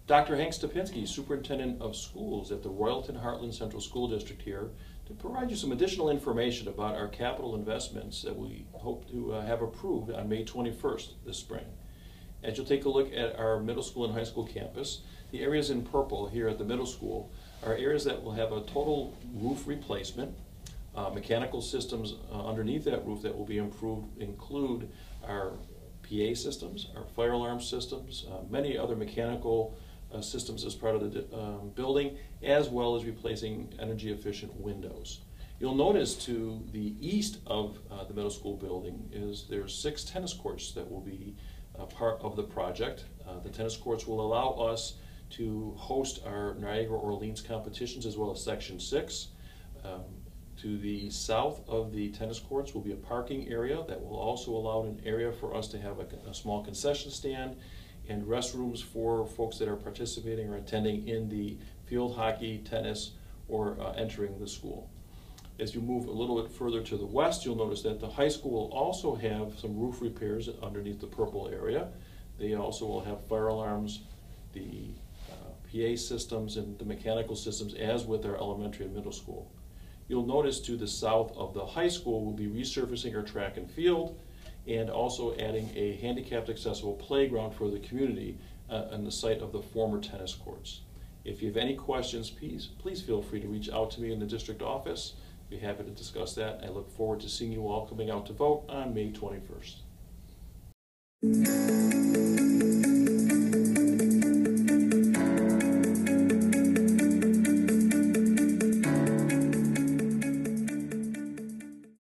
Dr. Hank Stopinski, Superintendent of Schools at the Royalton-Hartland Central School District here to provide you some additional information about our capital investments that we hope to have approved on May 21st this spring. As you'll take a look at our middle school and high school campus, the areas in purple here at the middle school are areas that will have a total roof replacement. Mechanical systems underneath that roof that will be improved include our PA systems, our fire alarm systems, many other mechanical systems as part of the building, as well as replacing energy efficient windows. You'll notice to the east of the middle school building there's 6 tennis courts that will be part of the project. The tennis courts will allow us to host our Niagara Orleans competitions as well as Section 6. To the south of the tennis courts will be a parking area that will also allow an area for us to have a small concession stand and restrooms for folks that are participating or attending in the field hockey, tennis, or entering the school. As you move a little bit further to the west, you'll notice that the high school will also have some roof repairs underneath the purple area. They also will have fire alarms, the PA systems, and the mechanical systems, as with our elementary and middle school. You'll notice to the south of the high school, we'll be resurfacing our track and field and also adding a handicapped accessible playground for the community on the site of the former tennis courts. If you have any questions, please feel free to reach out to me in the district office. I'd be happy to discuss that. I look forward to seeing you all coming out to vote on May 21st.